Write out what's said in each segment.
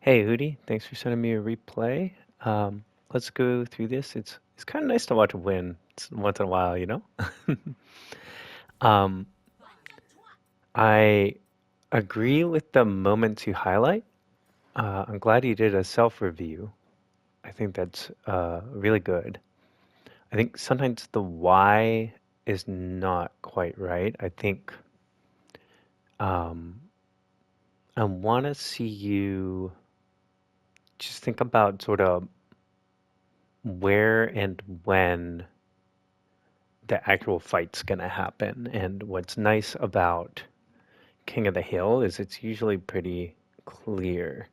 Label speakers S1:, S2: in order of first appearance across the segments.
S1: Hey Hootie, thanks for sending me a replay. Let's go through this. It's kind of nice to watch a win once in a while, you know? Um, I agree with the moments you highlight. I'm glad you did a self-review. I think that's really good. I think sometimes the why is not quite right. I think um, I want to see you just think about sort of where and when the actual fight's gonna happen. And what's nice about King of the Hill is it's usually pretty clear.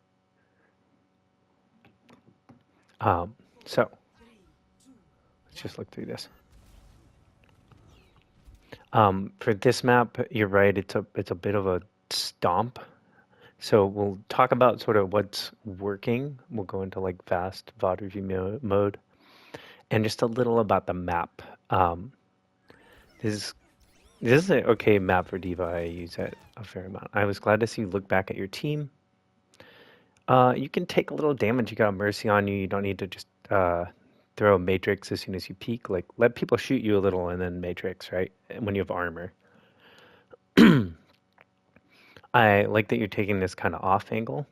S1: Um, so let's just look through this. For this map, you're right. It's a bit of a stomp. So we'll talk about sort of what's working. We'll go into like fast VOD review mode, and just a little about the map. Um, this is this is an okay map for Diva. I use it a fair amount. I was glad to see you look back at your team. You can take a little damage. You got Mercy on you. You don't need to just throw a Matrix as soon as you peek. Like, let people shoot you a little and then Matrix, right? When you have armor. I like that you're taking this kind of off angle.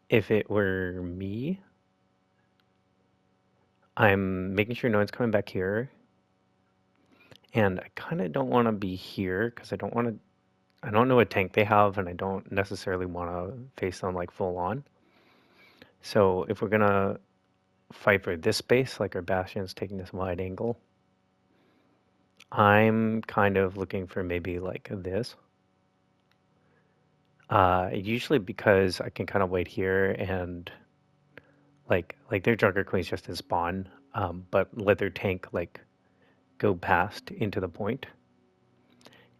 S1: If it were me, I'm making sure no one's coming back here. And I kind of don't want to be here because I don't know what tank they have and I don't necessarily want to face them like full on. So if we're going to fight for this space, like our Bastion's taking this wide angle, I'm kind of looking for maybe like this. Usually because I can kind of wait here and like their Junker Queen's just in spawn, but let their tank like go past into the point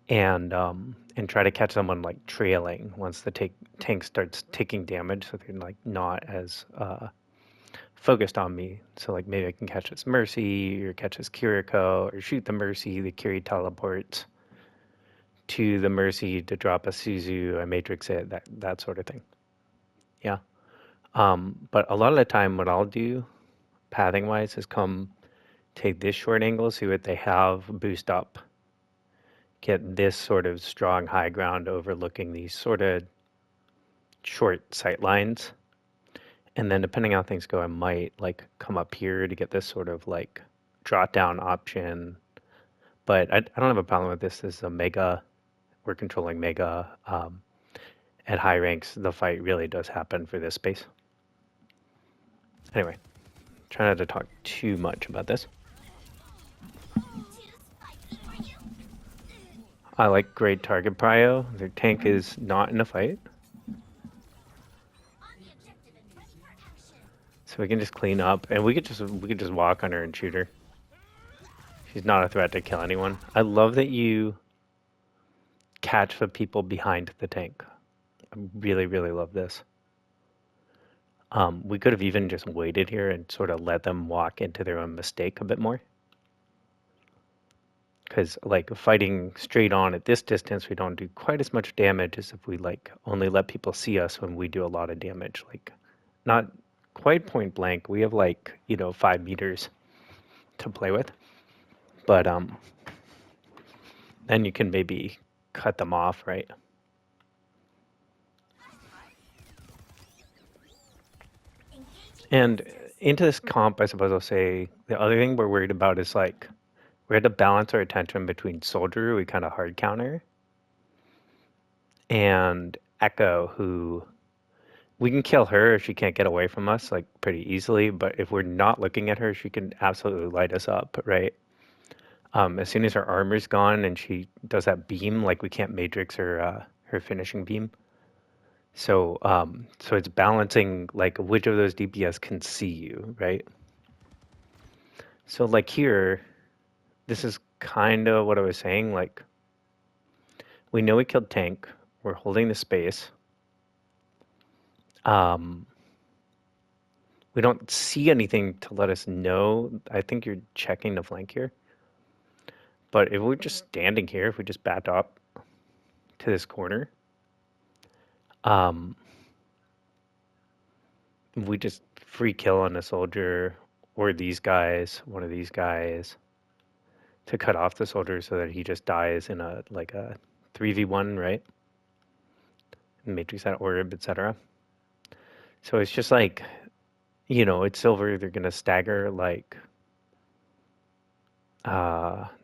S1: and try to catch someone like trailing once the tank starts taking damage, so they're like not as focused on me. So like maybe I can catch this Mercy or catch this Kiriko or shoot the Mercy. The Kiri teleports to the Mercy to drop a Suzu, a Matrix it, that sort of thing. Yeah. But a lot of the time, what I'll do, pathing wise, is come take this short angle, see what they have, boost up, get this sort of strong high ground overlooking these sort of short sight lines. And then depending on how things go, I might like come up here to get this sort of like drop down option. But I don't have a problem with this. This is a mega. We're controlling mega. At high ranks, the fight really does happen for this space. Anyway, try not to talk too much about this. I like great target prio. Their tank is not in a fight. So we can just clean up and we could just walk on her and shoot her. She's not a threat to kill anyone. I love that you catch the people behind the tank. I really, really love this. We could have even just waited here and sort of let them walk into their own mistake a bit more. Because like fighting straight on at this distance, we don't do quite as much damage as if we like only let people see us when we do a lot of damage. Like not quite point blank. We have like, 5 meters to play with. But then you can maybe cut them off, right? And into this comp, I suppose I'll say the other thing we're worried about is like we had to balance our attention between Soldier, who we kind of hard counter, and Echo, who we can kill her if she can't get away from us like pretty easily. But if we're not looking at her, she can absolutely light us up, right? As soon as her armor's gone and she does that beam, like we can't matrix her finishing beam. So it's balancing like which of those DPS can see you, right? So like here, this is kind of what I was saying. Like we know we killed tank. We're holding the space. Um, we don't see anything to let us know. I think you're checking the flank here. But if we're just standing here, if we just back up to this corner, um, we just free kill on a soldier or these guys, one of these guys, to cut off the soldier so that he just dies in a 3v1, right? Matrix that orb, etc. So it's just like, you know, it's silver. They're gonna stagger like.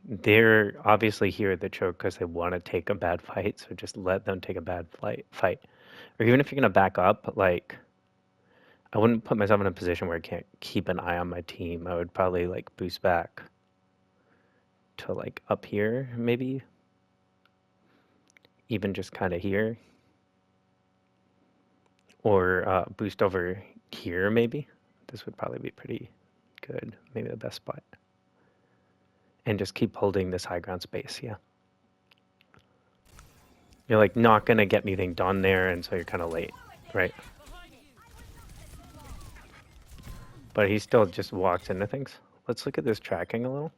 S1: They're obviously here at the choke because they want to take a bad fight. So just let them take a bad fight, or even if you're gonna back up, like. I wouldn't put myself in a position where I can't keep an eye on my team. I would probably like boost back to like up here, maybe. Even just kind of here. Or boost over here, maybe. This would probably be pretty good. Maybe the best spot. And just keep holding this high ground space, yeah. You're like not going to get anything done there, and so you're kind of late, right? But he still just walks into things. Let's look at this tracking a little.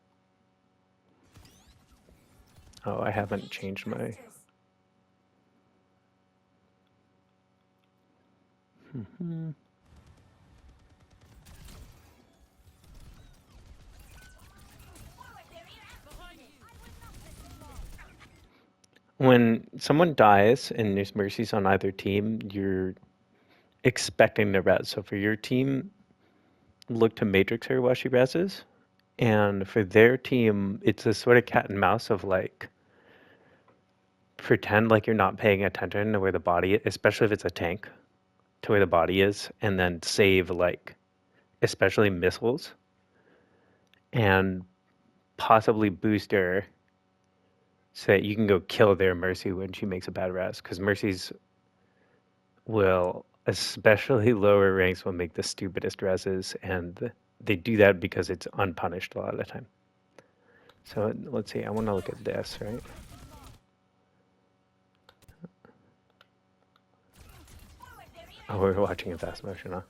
S1: Oh, I haven't changed my... When someone dies and there's mercies on either team, you're expecting the res. So for your team, look to Matrix her while she reses. And for their team, it's a sort of cat and mouse of like, pretend like you're not paying attention to where the body is, especially if it's a tank, to where the body is, and then save like, especially missiles, and possibly booster so that you can go kill their Mercy when she makes a bad res, because Mercies will, especially lower ranks, will make the stupidest reses, and they do that because it's unpunished a lot of the time. So let's see, I want to look at this, right? Oh, we're watching in fast motion, huh?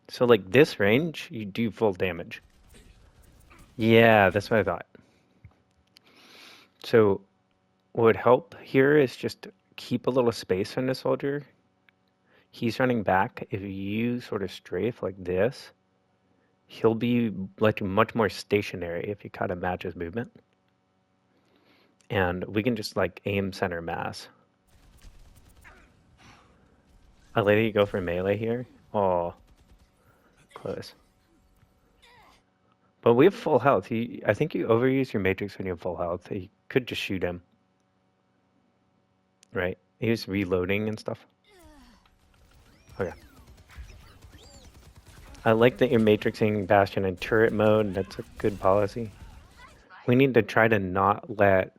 S1: So like this range, you do full damage. Yeah, that's what I thought. So what would help here is just keep a little space on the soldier. He's running back. If you sort of strafe like this, he'll be like much more stationary if you kind of match his movement. And we can just like aim center mass. A lady go for melee here. Oh, close. But we have full health. I think you overuse your matrix when you have full health. You could just shoot him. Right? He was reloading and stuff. Okay. I like that you're matrixing Bastion in turret mode. That's a good policy. We need to try to not let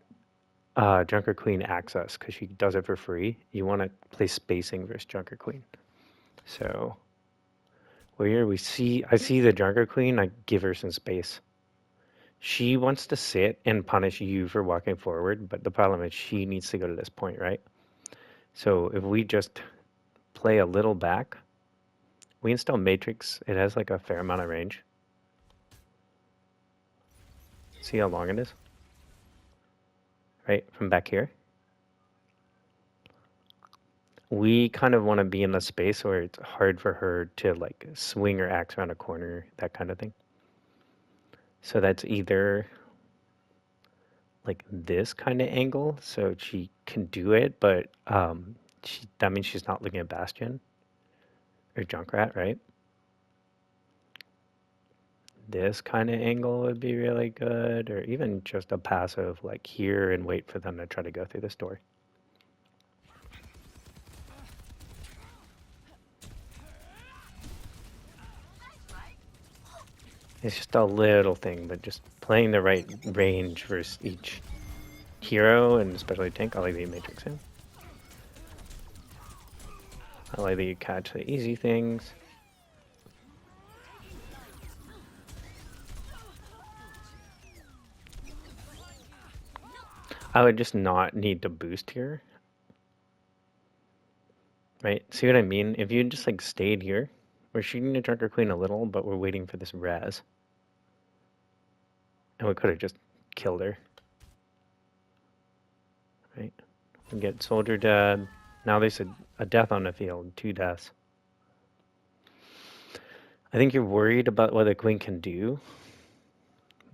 S1: Junker Queen access because she does it for free. You want to play spacing versus Junker Queen. So where I see the Junker Queen, I give her some space. She wants to sit and punish you for walking forward, but the problem is she needs to go to this point, right? So if we just play a little back, we can still matrix. It has like a fair amount of range. See how long it is? Right, from back here. We kind of want to be in a space where it's hard for her to like swing her axe around a corner, that kind of thing. So that's either like this kind of angle, so she can do it, but that means she's not looking at Bastion or Junkrat, right? This kind of angle would be really good, or even just a passive like here and wait for them to try to go through this door. It's just a little thing, but just playing the right range versus each hero, and especially tank. I like that you matrix in. I like that you catch the easy things. I would just not need to boost here. Right? See what I mean? If you just like stayed here, we're shooting the Junker Queen a little, but we're waiting for this res. And we could have just killed her. Right? We get soldier dead. Now there's a death on the field, 2 deaths. I think you're worried about what the queen can do,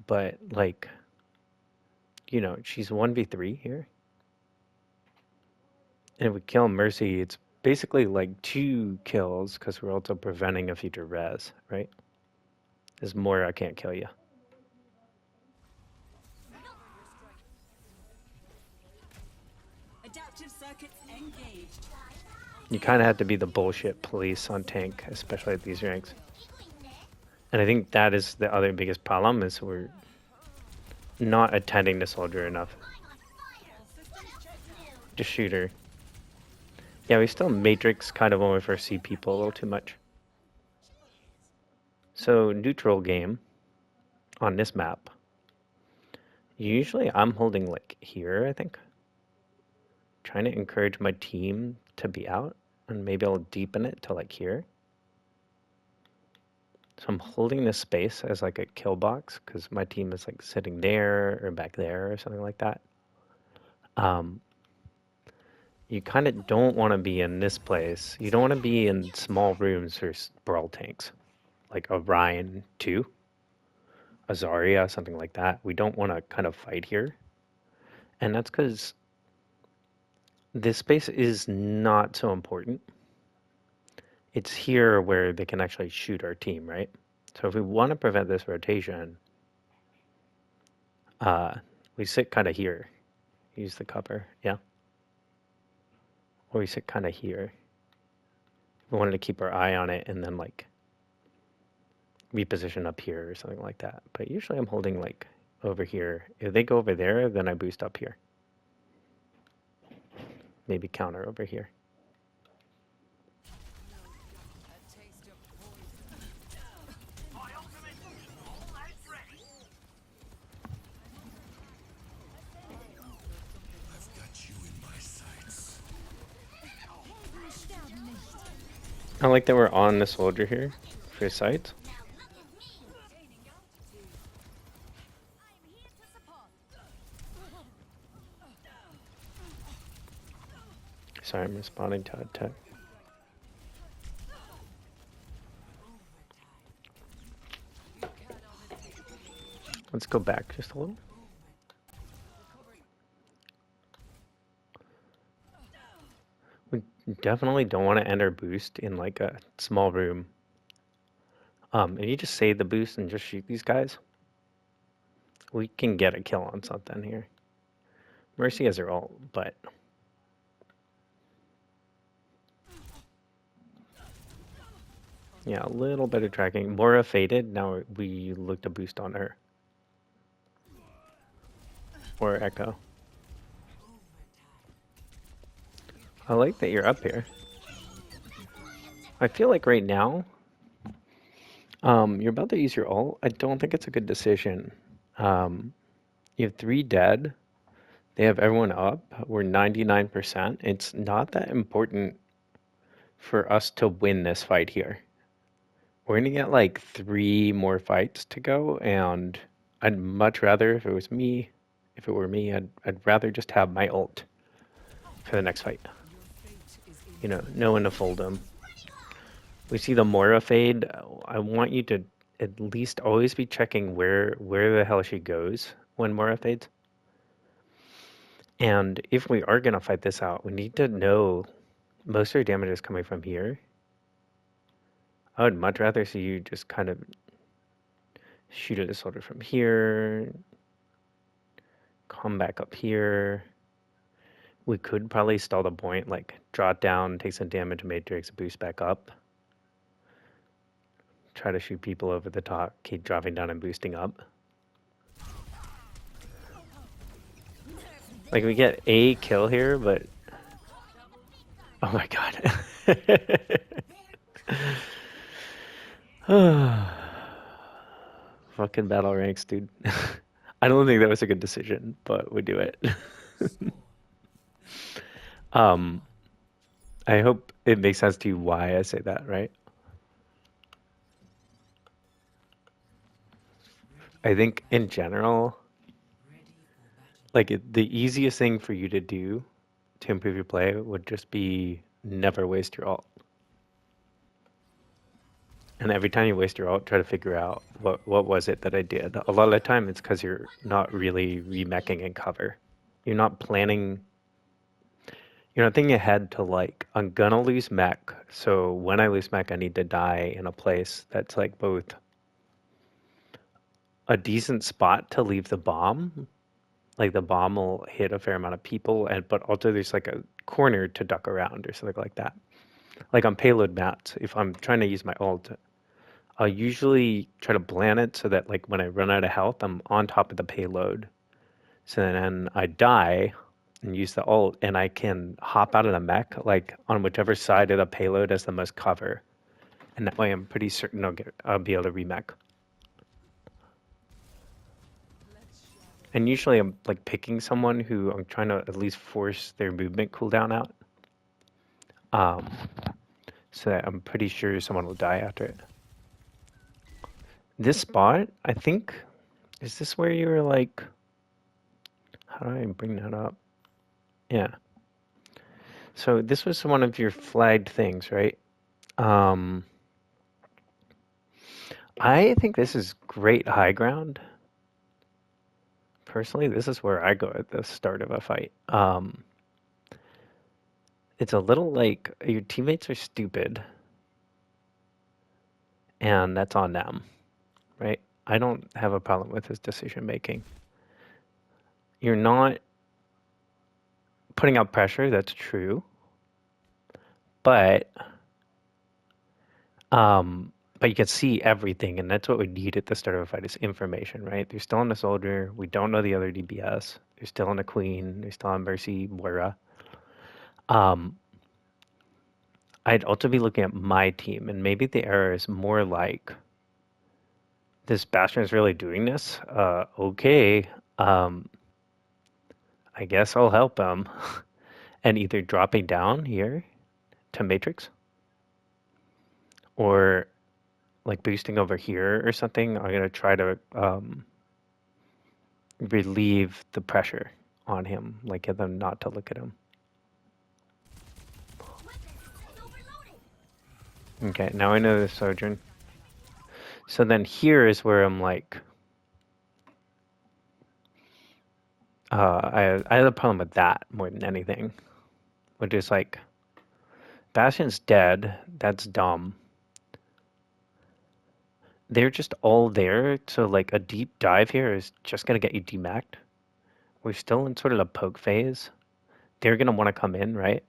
S1: but like, you know, she's 1v3 here. And if we kill Mercy, it's basically like 2 kills because we're also preventing a future res, right? There's more, I can't kill you.
S2: Adaptive circuits engaged.
S1: You kind of have to be the bullshit police on tank, especially at these ranks. And I think that is the other biggest problem is we're not attending the soldier enough. Just shoot her. Yeah, we still matrix kind of when we first see people a little too much. So neutral game on this map. Usually I'm holding like here, I think. Trying to encourage my team to be out, and maybe I'll deepen it to like here. So I'm holding this space as like a kill box because my team is like sitting there or back there or something like that. You kind of don't want to be in this place. You don't want to be in small rooms for brawl tanks, like Orion 2, a Zarya, something like that. We don't want to kind of fight here. And that's because this space is not so important. It's here where they can actually shoot our team, right? So if we want to prevent this rotation, we sit kind of here. Use the copper, yeah. Or we sit kind of here. We wanted to keep our eye on it and then like reposition up here or something like that. But usually I'm holding like over here. If they go over there, then I boost up here. Maybe counter over here. I like that we're on the soldier here for his sight. Sorry, I'm responding to a tech. Let's go back just a little. We definitely don't want to end our boost in like a small room. If you just save the boost and just shoot these guys, we can get a kill on something here. Mercy has her ult, but yeah, a little bit of tracking. Mora faded, now we look to boost on her. Or Echo. I like that you're up here. I feel like right now, you're about to use your ult. I don't think it's a good decision. You have 3 dead. They have everyone up. We're 99%. It's not that important for us to win this fight here. We're gonna get like 3 more fights to go, and I'd much rather, if it were me, I'd rather just have my ult for the next fight. You know when to fold them. We see the Mora fade. I want you to at least always be checking where the hell she goes when Mora fades. And if we are gonna fight this out, we need to know most of your damage is coming from here. I would much rather see you just kind of shoot at the soldier from here, come back up here. We could probably stall the point, like draw it down, take some damage, matrix, boost back up. Try to shoot people over the top, keep dropping down and boosting up. Like we get a kill here, but oh my god. Fucking battle ranks, dude. I don't think that was a good decision, but we do it. I hope it makes sense to you why I say that, right? I think in general, like the easiest thing for you to do to improve your play would just be never waste your ult. And every time you waste your ult, try to figure out what was it that I did. A lot of the time, it's because you're not really remeching in cover. You're not planning. You're not thinking ahead to like I'm gonna lose mech, so when I lose mech, I need to die in a place that's like both a decent spot to leave the bomb, like the bomb will hit a fair amount of people, and but also there's like a corner to duck around or something like that. Like on payload mats, if I'm trying to use my ult, I'll usually try to plan it so that like when I run out of health, I'm on top of the payload. So then I die and use the ult, and I can hop out of the mech like on whichever side of the payload has the most cover, and that way I'm pretty certain I'll be able to remech. And usually I'm like picking someone who I'm trying to at least force their movement cooldown out. Um, so that I'm pretty sure someone will die after it. This spot, I think, is this where you were like, how do I bring that up? Yeah. So this was one of your flagged things, right? I think this is great high ground. Personally, this is where I go at the start of a fight. It's a little like your teammates are stupid, and that's on them, right? I don't have a problem with his decision making. You're not putting out pressure, that's true, but but you can see everything, and that's what we need at the start of a fight is information, right? They're still on the soldier. We don't know the other DBS. They're still on the queen. They're still on Mercy, Moira. Um, I'd also be looking at my team, and maybe the error is more like this Bastion is really doing this. Okay, I guess I'll help him, and either dropping down here to Matrix, or like boosting over here or something. I'm gonna try to relieve the pressure on him, like get them not to look at him. Okay, now I know the Sojourn. So then here is where I'm like, I have a problem with that more than anything, which is like, Bastion's dead. That's dumb. They're just all there, so like a deep dive here is just gonna get you demacked. We're still in sort of the poke phase. They're gonna want to come in, right?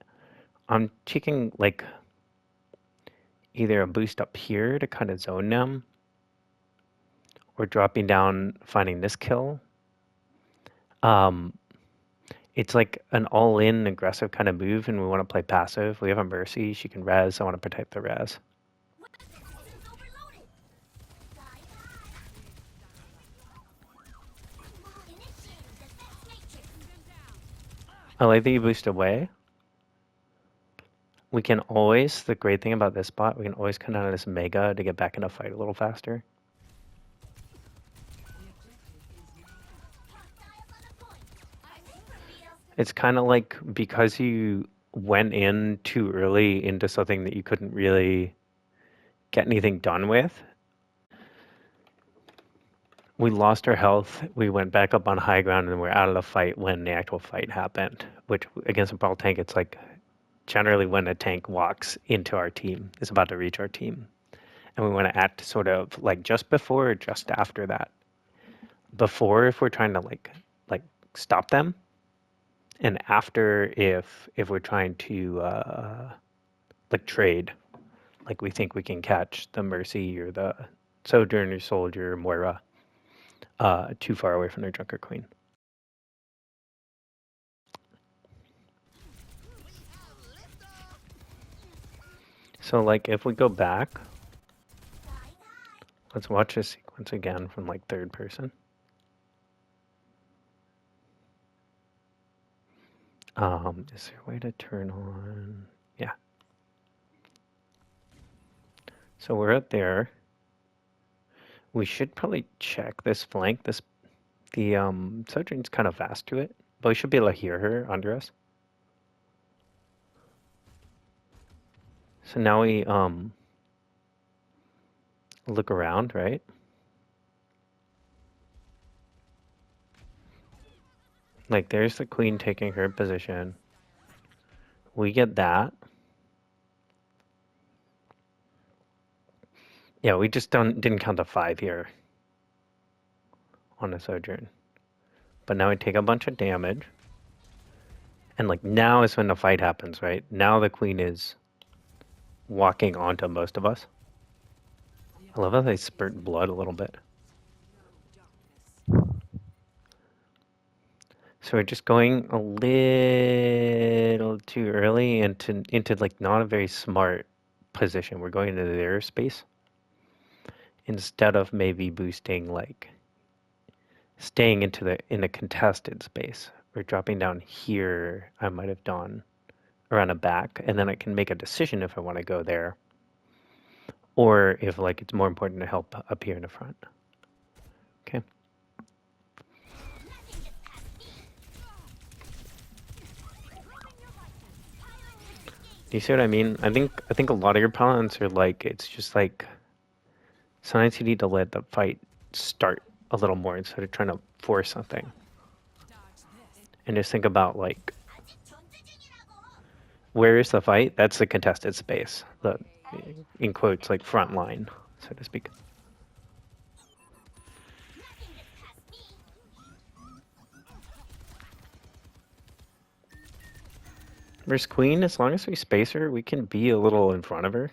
S1: I'm taking like either a boost up here to kind of zone them, or dropping down, finding this kill. Um, it's like an all-in aggressive kind of move, and we want to play passive. We have a Mercy. She can res. I want to protect the res. I like that you boost away. We can always, the great thing about this spot, we can always come down to this mega to get back in a fight a little faster. It's kind of like because you went in too early into something that you couldn't really get anything done with. We lost our health. We went back up on high ground, and we're out of the fight when the actual fight happened. Which against a brawl tank, it's like generally when a tank walks into our team, it's about to reach our team, and we want to act sort of like just before or just after that. Before, if we're trying to like stop them, and after, if we're trying to like trade, like we think we can catch the Mercy or the Sojourner Soldier or Moira too far away from their Junker Queen. So like if we go back, let's watch this sequence again from like third person. Is there a way to turn on? Yeah. So we're out there. We should probably check this flank. The Sojourn's kind of fast to it, but we should be able to hear her under us. So now we look around, right? Like there's the queen taking her position. We get that. Yeah, we just didn't count the 5 here on a sojourn. But now we take a bunch of damage. And like now is when the fight happens, right? Now the queen is walking onto most of us. I love how they spurt blood a little bit. So we're just going a little too early into like not a very smart position. We're going into their space instead of maybe boosting like staying in the contested space. We're dropping down here. I might have done around a back, and then I can make a decision if I want to go there, or if like it's more important to help up here in the front. Okay. Do you see what I mean? I think a lot of your opponents are like it's just like sometimes you need to let the fight start a little more instead of trying to force something. And just think about like where is the fight? That's the contested space. The in quotes like front line, so to speak. Versus Queen, as long as we space her, we can be a little in front of her.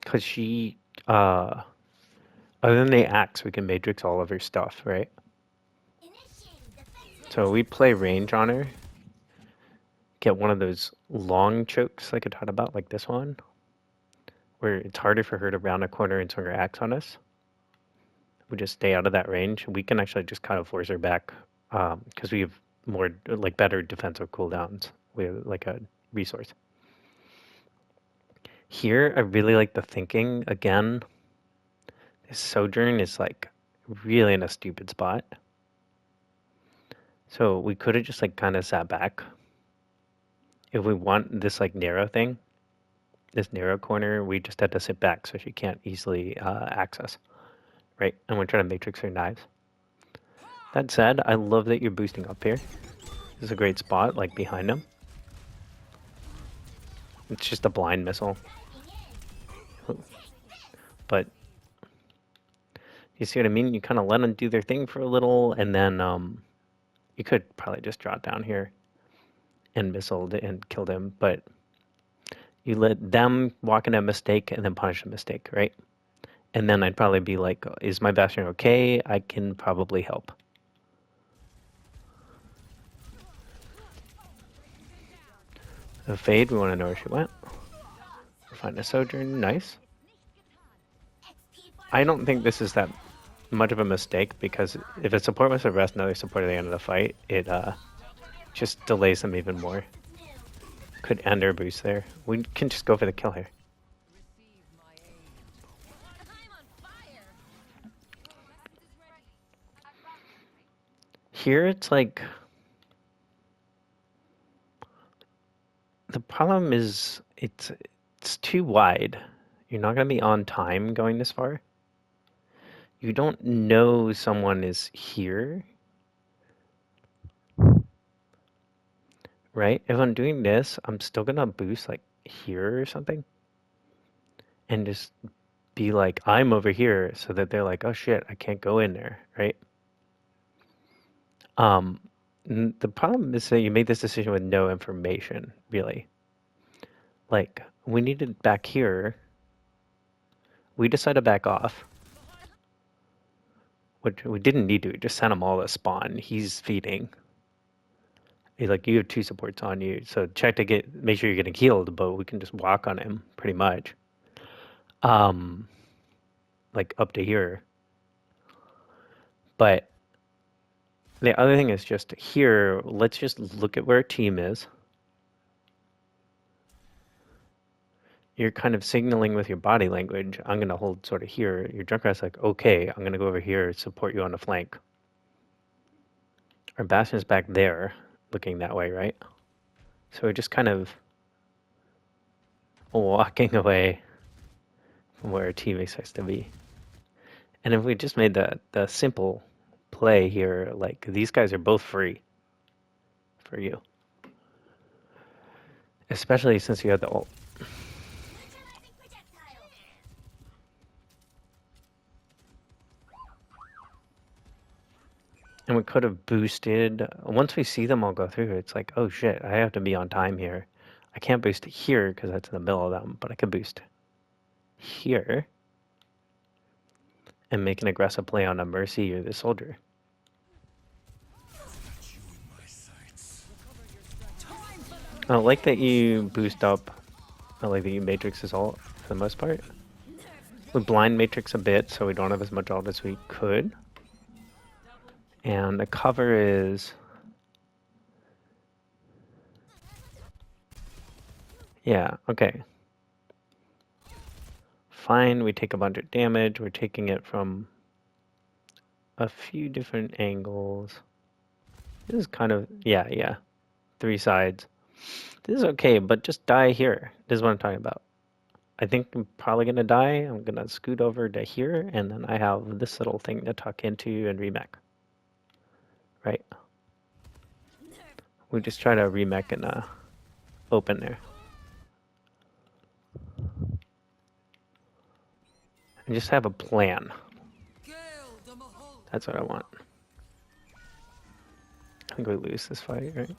S1: Because she, other than the axe, we can matrix all of her stuff, right? So we play range on her. Get one of those long chokes like I talked about, like this one. Where it's harder for her to round a corner and swing her axe on us. We just stay out of that range. We can actually just kind of force her back. Because we have more, like better defensive cooldowns. We have like a resource. Here, I really like the thinking. Again, this Sojourn is like really in a stupid spot. So we could have just like kind of sat back. If we want this like narrow thing, this narrow corner, we just had to sit back so she can't easily access. Right? And we're trying to matrix her knives. That said, I love that you're boosting up here. This is a great spot, like behind him. It's just a blind missile. But you see what I mean? You kind of let them do their thing for a little, and then you could probably just drop down here and missiled and killed him, but you let them walk in a mistake and then punish a mistake, right? And then I'd probably be like, is my Bastion okay? I can probably help. The Fade, we want to know where she went. Find a Sojourn, nice. I don't think this is that much of a mistake because if a support was to rest another support at the end of the fight, it just delays them even more. Could end our boost there. We can just go for the kill here. Here it's like the problem is it's too wide. You're not gonna be on time going this far. You don't know someone is here. Right? If I'm doing this, I'm still gonna boost like here or something. And just be like, I'm over here, so that they're like, oh shit, I can't go in there, right? The problem is that you made this decision with no information, really. Like, we needed back here. We decided to back off. Which we didn't need to, we just sent him all to spawn. He's feeding. He's like, you have 2 supports on you, so check to make sure you're getting healed, but we can just walk on him, pretty much. Like up to here. But the other thing is just here, let's just look at where our team is. You're kind of signaling with your body language, I'm going to hold sort of here. Your Junkrat's like, okay, I'm going to go over here, support you on the flank. Our Bastion's back there, looking that way, right? So we're just kind of walking away from where our teammate supposed to be. And if we just made the simple play here, like these guys are both free for you. Especially since you had the ult. And we could have boosted. Once we see them all go through, it's like, oh shit, I have to be on time here. I can't boost here because that's in the middle of them, but I could boost here and make an aggressive play on a Mercy or the Soldier. I like that you boost up. I like that you Matrix his ult for the most part. We blind Matrix a bit, so we don't have as much ult as we could. And the cover is... Yeah, okay. Fine, we take a bunch of damage. We're taking it from a few different angles. This is kind of... Yeah. 3 sides. This is okay, but just die here. This is what I'm talking about. I think I'm probably going to die. I'm going to scoot over to here, and then I have this little thing to tuck into and remech. Right? We just try to remech and open there. And just have a plan. That's what I want. I think we lose this fight, right?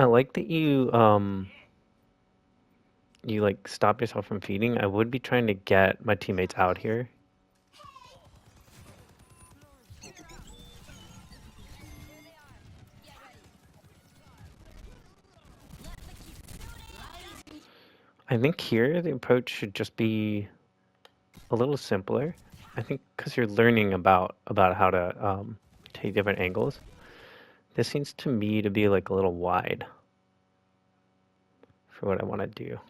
S1: I like that you like stop yourself from feeding. I would be trying to get my teammates out here. I think here the approach should just be a little simpler. I think because you're learning about how to take different angles. This seems to me to be like a little wide for what I want to do.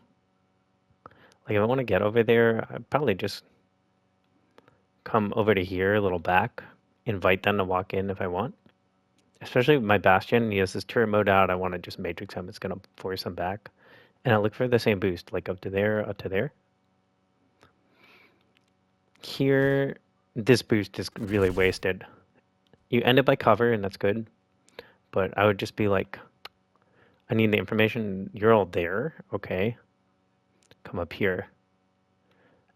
S1: Like if I want to get over there, I'd probably just come over to here a little back, invite them to walk in if I want. Especially with my Bastion, he has this turret mode out. I want to just Matrix him. It's going to force him back. And I look for the same boost, like up to there, up to there. Here, this boost is really wasted. You end it by cover, and that's good. But I would just be like, I need the information. You're all there. Okay. Come up here.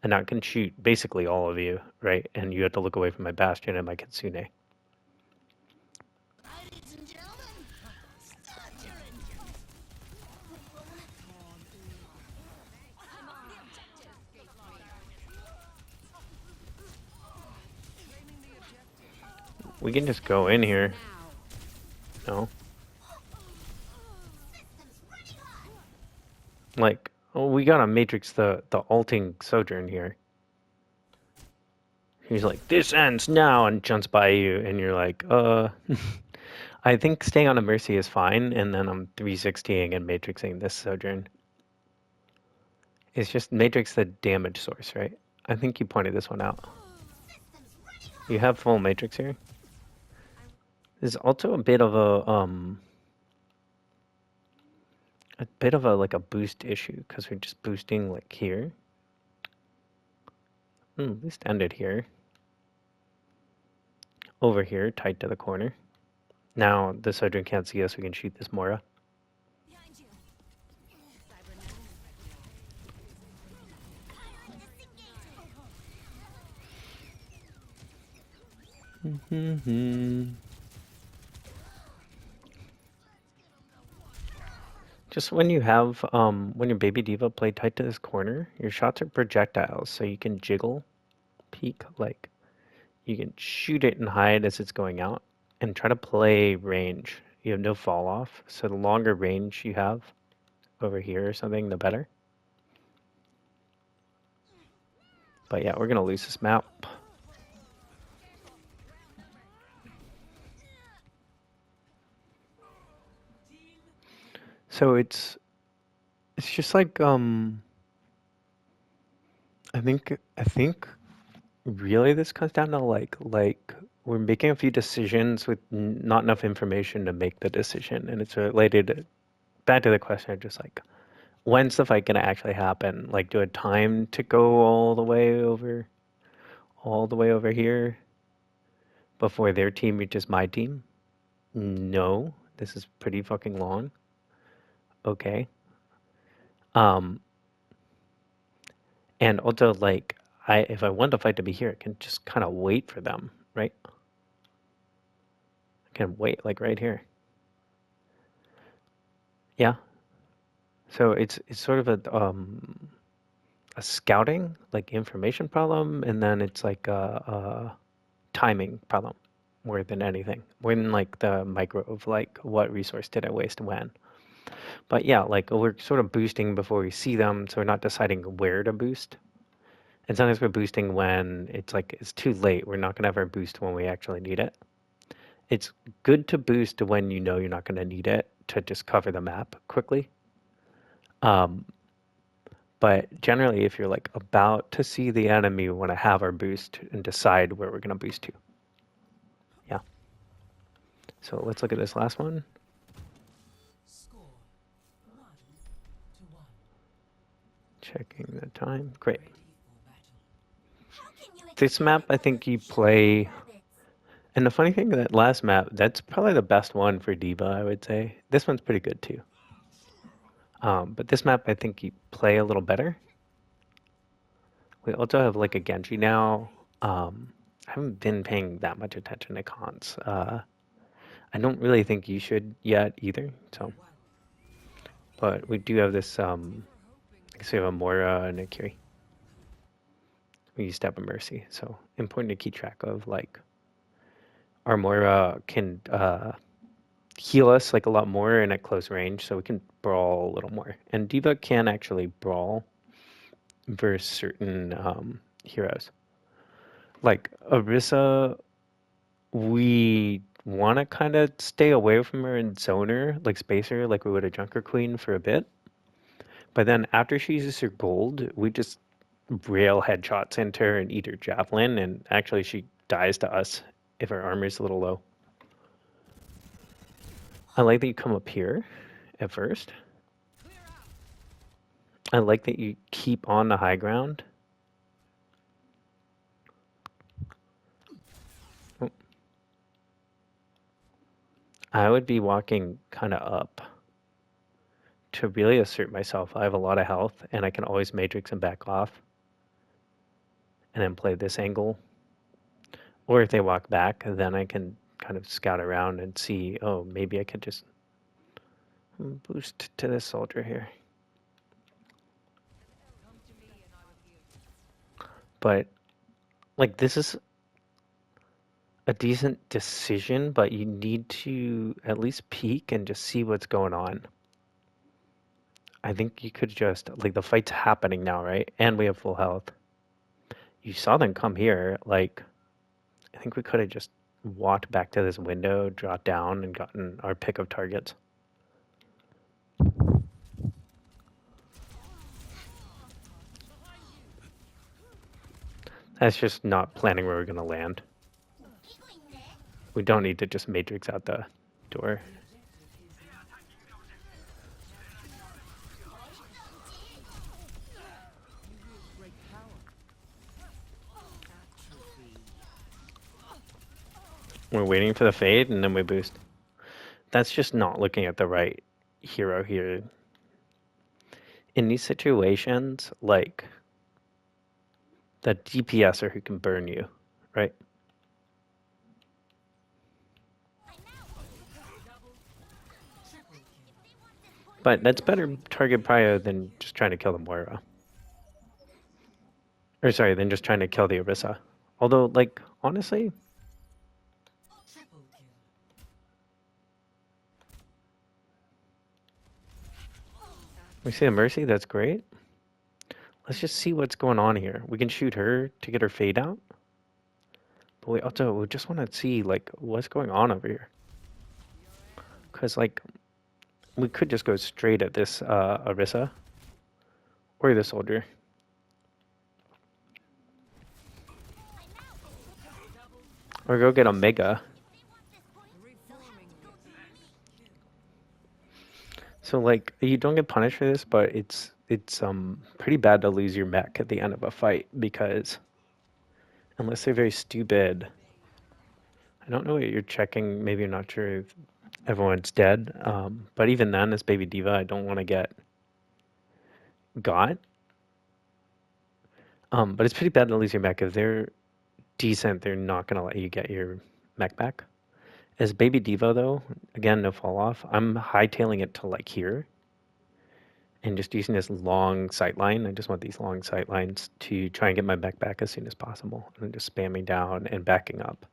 S1: And I can shoot basically all of you, right? And you have to look away from my Bastion and my Kitsune. We can just go in here. No. Like, oh, we gotta Matrix the ulting Sojourn here. He's like, this ends now, and jumps by you, and you're like, I think staying on a Mercy is fine, and then I'm 360ing and Matrixing this Sojourn. It's just Matrix the damage source, right? I think you pointed this one out. You have full Matrix here. There's also a bit of like a boost issue, because we're just boosting like here. Boost ended here. Over here, tight to the corner. Now the Sojourn can't see us, we can shoot this Mora. Just when you have, when your baby diva play tight to this corner, your shots are projectiles, so you can jiggle, peek, like, you can shoot it and hide as it's going out, and try to play range. You have no fall off, so the longer range you have over here or something, the better. But yeah, we're gonna lose this map. So it's just like I think really this comes down to like we're making a few decisions with not enough information to make the decision, and it's related back to the question of just like when's the fight gonna actually happen? Like, do I have time to go all the way over here before their team reaches my team? No, this is pretty fucking long. Okay. Um, and also like if I want the fight to be here, I can just kind of wait for them, right? I can wait like right here. Yeah. So it's sort of a scouting like information problem, and then it's like a timing problem more than anything, more than like the micro of like what resource did I waste when. But yeah, like we're sort of boosting before we see them, so we're not deciding where to boost. And sometimes we're boosting when it's like it's too late. We're not gonna have our boost when we actually need it. It's good to boost when you know you're not gonna need it to just cover the map quickly. Um, but generally, if you're like about to see the enemy, we want to have our boost and decide where we're gonna boost to. Yeah. So let's look at this last one.
S2: Score 1-1.
S1: Checking the time. Great.
S2: Ready for battle.
S3: How can you
S1: This map, I think you play. And the funny thing, that last map, that's probably the best one for D.Va, I would say. This one's pretty good too. But this map, I think you play a little better. We also have like a Genji now. I haven't been paying that much attention to cons. I don't really think you should yet either. So, but we do have this. I guess we have a Moira and a Kiri. We used to have a Mercy, so important to keep track of. Like, our Moira can heal us like a lot more and at close range, so we can brawl a little more. And D.Va can actually brawl versus certain heroes. Like Orisa, we want to kind of stay away from her and zone her, like space her, like we would a Junker Queen for a bit. But then after she uses her gold, we just rail headshots into her and eat her javelin, and actually she dies to us if her armor's a little low. I like that you come up here at first. I like that you keep on the high ground. Oh. I would be walking kind of up to really assert myself. I have a lot of health, and I can always matrix and back off. And then play this angle. Or if they walk back, then I can kind of scout around and see, oh, maybe I could just boost to this soldier here. But, like, this is a decent decision, but you need to at least peek and just see what's going on. I think you could just, like, the fight's happening now, right? And we have full health. You saw them come here, like, I think we could have just walked back to this window, dropped down, and gotten our pick of targets. That's just not planning where we're going to land. We don't need to just matrix out the door. We're waiting for the fade, and then we boost. That's just not looking at the right hero here. In these situations, like, the DPSer who can burn you, right? But that's better target prio than just trying to kill the Moira. Or sorry, than just trying to kill the Orisa. Although, like, honestly, we see a Mercy, that's great. Let's just see what's going on here. We can shoot her to get her fade out. But we just want to see, like, what's going on over here. Because, like, we could just go straight at this Orisa. Or the soldier. Or go get a Mega. So like you don't get punished for this, but it's pretty bad to lose your mech at the end of a fight because unless they're very stupid, I don't know what you're checking. Maybe you're not sure if everyone's dead. But even then, as Baby Diva, I don't want to get got. But it's pretty bad to lose your mech. If they're decent, they're not gonna let you get your mech back. As Baby Diva though, again, no fall off. I'm hightailing it to like here and just using this long sight line. I just want these long sight lines to try and get my mech back as soon as possible. And I'm just spamming down and backing up.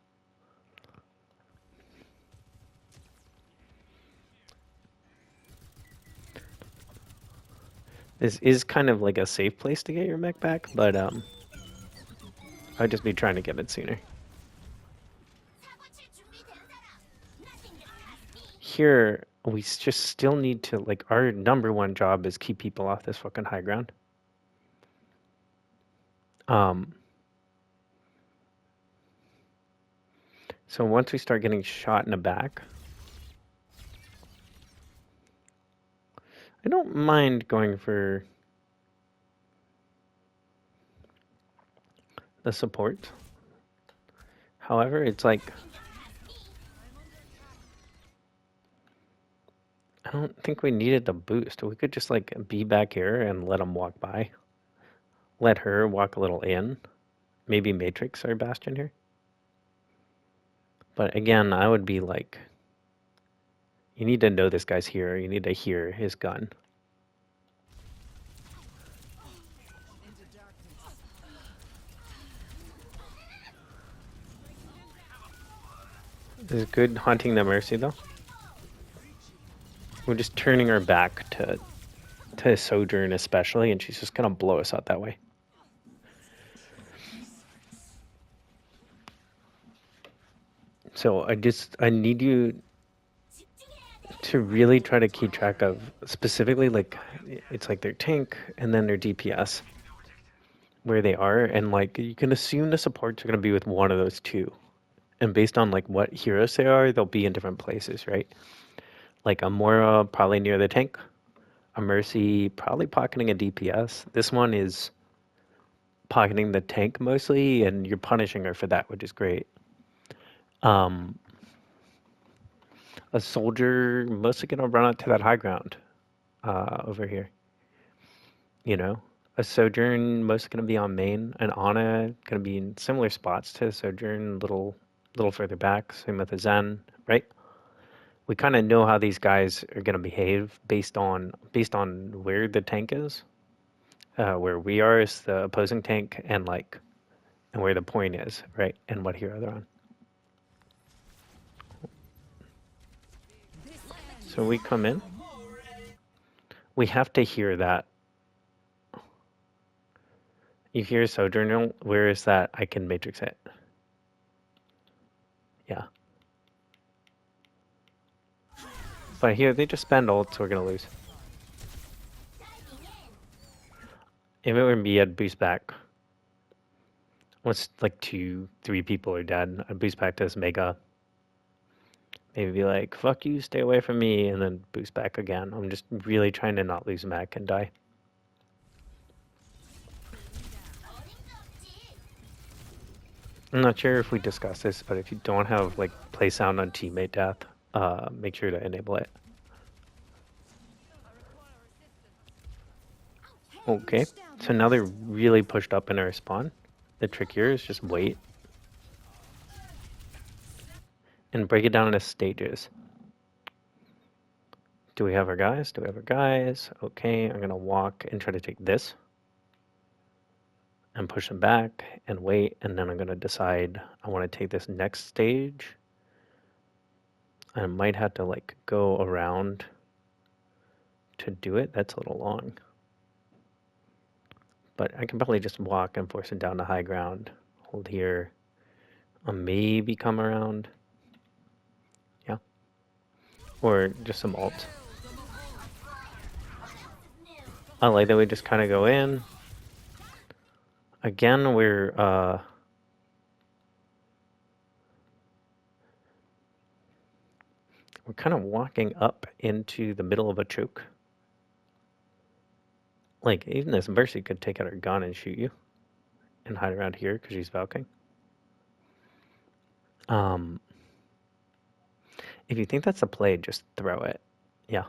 S1: This is kind of like a safe place to get your mech back, but I'd just be trying to get it sooner. Here, we just still need to, like, our number one job is keep people off this fucking high ground. So once we start getting shot in the back, I don't mind going for the support. However, it's like, I don't think we needed the boost. We could just like be back here and let them walk by. Let her walk a little in. Maybe Matrix our Bastion here. But again, I would be like, you need to know this guy's here. You need to hear his gun. Is it good hunting the Mercy though? We're just turning our back to Sojourn especially, and she's just gonna blow us out that way. So I need you to really try to keep track of specifically like it's like their tank and then their DPS where they are, and like you can assume the supports are gonna be with one of those two. And based on like what heroes they are, they'll be in different places, right? Like a Moira probably near the tank, a Mercy probably pocketing a DPS. This one is pocketing the tank mostly, and you're punishing her for that, which is great. A soldier mostly gonna run out to that high ground over here. You know, a Sojourn mostly gonna be on main, and Ana gonna be in similar spots to Sojourn, little further back. Same with the Zen, right? We kind of know how these guys are going to behave based on where the tank is, where we are is the opposing tank, and where the point is, right, and what hero they're on. So we come in. We have to hear that. You hear Sojourner. Where is that? I can matrix it. Yeah. But here they just spend ult, so we're gonna lose. If it were me, I'd boost back. Once like 2-3 people are dead, I'd boost back to this Mega. Maybe be like, fuck you, stay away from me, and then boost back again. I'm just really trying to not lose mech and die. I'm not sure if we discussed this, but if you don't have like play sound on teammate death, make sure to enable it. Okay, so now they're really pushed up in our spawn. The trick here is just wait and break it down into stages. Do we have our guys? Do we have our guys? Okay, I'm gonna walk and try to take this and push them back and wait, and then I'm gonna decide I want to take this next stage. I might have to like go around to do it. That's a little long. But I can probably just walk and force it down to high ground. Hold here. I'll maybe come around. Yeah. Or just some ult. I like that we just kind of go in. Again, we're We're kind of walking up into the middle of a choke. Like, even this Mercy could take out her gun and shoot you and hide around here because she's Valking. If you think that's the play, just throw it. Yeah.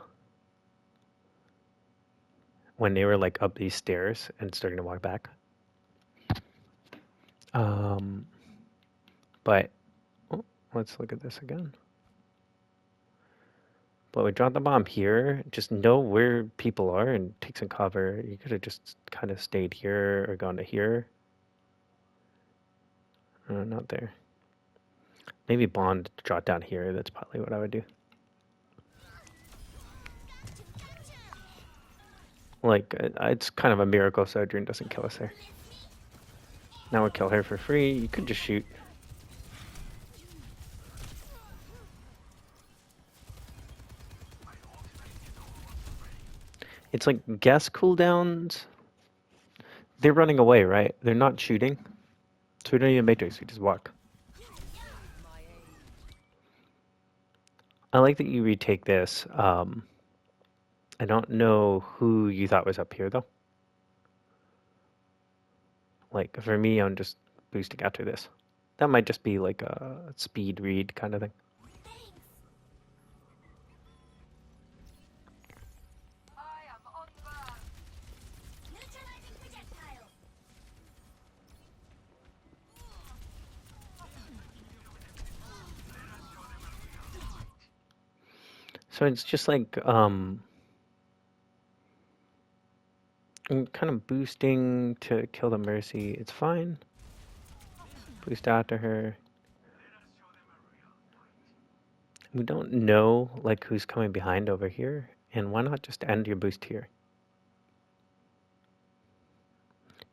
S1: When they were like up these stairs and starting to walk back. But oh, let's look at this again. But we dropped the bomb here. Just know where people are and take some cover. You could have just kind of stayed here or gone to here. Not there. Maybe Bond drop down here. That's probably what I would do. Like, it's kind of a miracle Sojourn doesn't kill us there. Now we'll kill her for free. You could just shoot. It's like guess cooldowns. They're running away, right? They're not shooting. So we don't need a matrix, we just walk. I like that you retake this. I don't know who you thought was up here, though. Like, for me, I'm just boosting after this. That might just be like a speed read kind of thing. So it's just like, I'm kind of boosting to kill the Mercy. It's fine. Boost after her. We don't know, like, who's coming behind over here. And why not just end your boost here?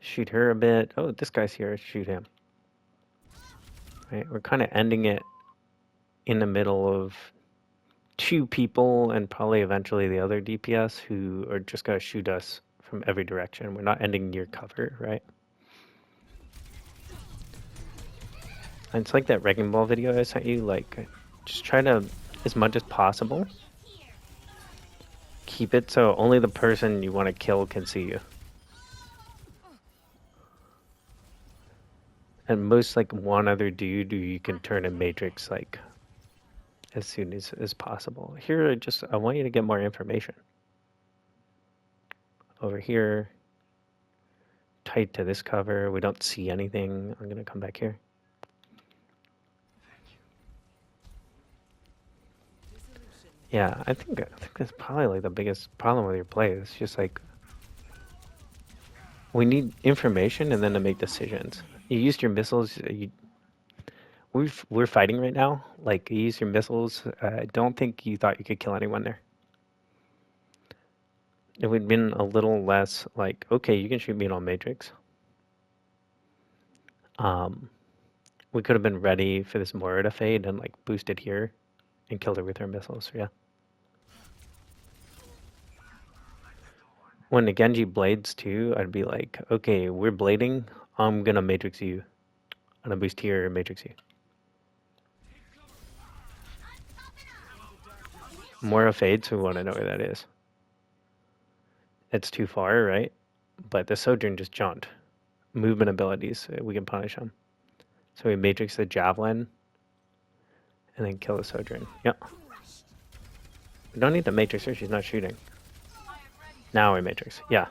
S1: Shoot her a bit. Oh, this guy's here. Shoot him. Right, we're kind of ending it in the middle of two people and probably eventually the other DPS who are just going to shoot us from every direction. We're not ending near cover, right? And it's like that Wrecking Ball video I sent you, like, just try to, as much as possible, keep it so only the person you want to kill can see you. And most, like, one other dude who you can turn in Matrix, like, as soon as possible. Here, I want you to get more information. Over here, tight to this cover. We don't see anything. I'm gonna come back here. Yeah, I think that's probably like the biggest problem with your play. It's just like we need information and then to make decisions. You used your missiles. We're fighting right now. Like, you use your missiles. I don't think you thought you could kill anyone there. It would have been a little less like, okay, you can shoot me on Matrix. We could have been ready for this Moira to fade and like boosted here and killed her with her missiles, yeah. When the Genji blades too, I'd be like, okay, we're blading. I'm gonna Matrix you. I'm gonna boost here and Matrix you. Moira fades, we want to know where that is. It's too far, right? But the Sojourn just jumped. Movement abilities, we can punish him. So we Matrix the Javelin and then kill the Sojourn. Yep. We don't need to Matrix her, she's not shooting. Now we Matrix, yeah.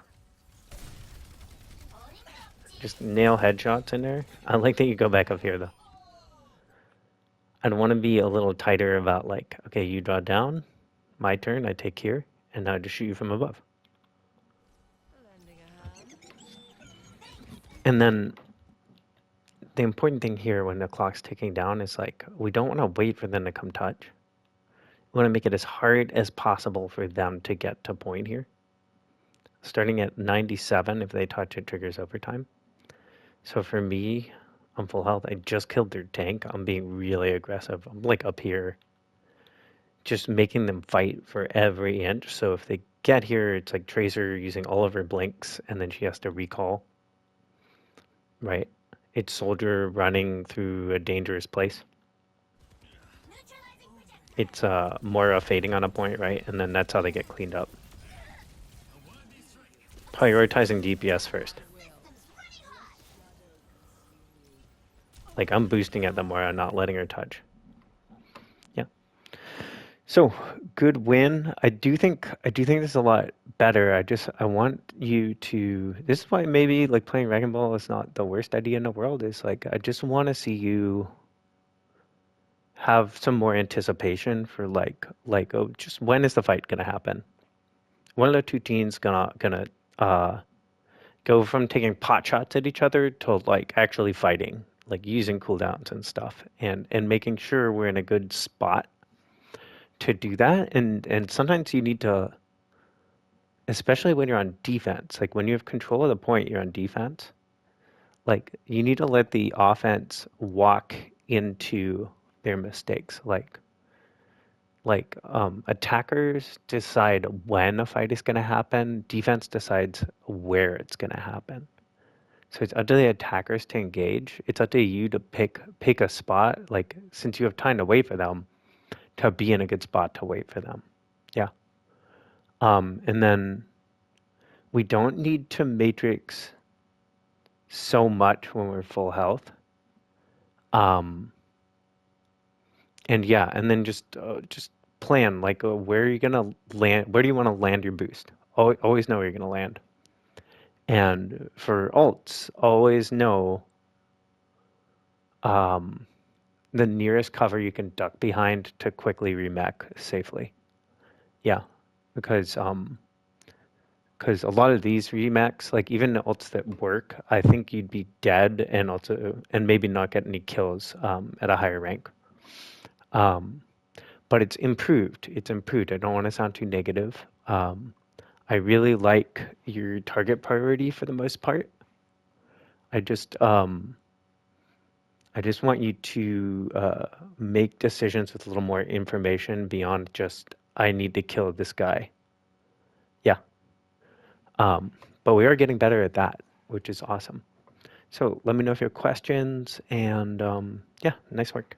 S1: Just nail headshots in there. I like that you go back up here though. I'd want to be a little tighter about like, okay, you draw down, my turn, I take here, and now I just shoot you from above. And then the important thing here when the clock's ticking down is like, we don't want to wait for them to come touch. We want to make it as hard as possible for them to get to point here. Starting at 97, if they touch, it triggers overtime. So for me, I'm full health. I just killed their tank. I'm being really aggressive. I'm like up here, just making them fight for every inch. So if they get here, it's like Tracer using all of her blinks, and then she has to recall. Right? It's Soldier running through a dangerous place. it's Moira fading on a point, right? And then that's how they get cleaned up. Prioritizing DPS first. Like I'm boosting at the Moira, not letting her touch. Yeah. So good win. I do think this is a lot better. I want you to. This is why maybe like playing Dragon Ball is not the worst idea in the world. Is like I just want to see you have some more anticipation for like oh just when is the fight gonna happen? When are the two teams gonna uh go from taking pot shots at each other to like actually fighting, like using cooldowns and stuff, and making sure we're in a good spot to do that. And sometimes you need to, especially when you're on defense, like when you have control of the point, you're on defense. Like you need to let the offense walk into their mistakes. Attackers decide when a fight is going to happen. Defense decides where it's going to happen. So it's up to the attackers to engage. It's up to you to pick a spot. Like since you have time to wait for them, to be in a good spot to wait for them. Yeah. And then we don't need to matrix so much when we're full health. Um, and yeah, and then just plan like where are you gonna land? Where do you want to land your boost? Always know where you're gonna land. And for ults, always know um, the nearest cover you can duck behind to quickly remech safely. Yeah, because because a lot of these remechs, like even the ults that work, I think you'd be dead and also and maybe not get any kills at a higher rank. Um, but it's improved. It's improved. I don't want to sound too negative. I really like your target priority for the most part. I just um, I just want you to make decisions with a little more information beyond just I need to kill this guy. Yeah. Um, but we are getting better at that, which is awesome. So let me know if you have questions and yeah, nice work.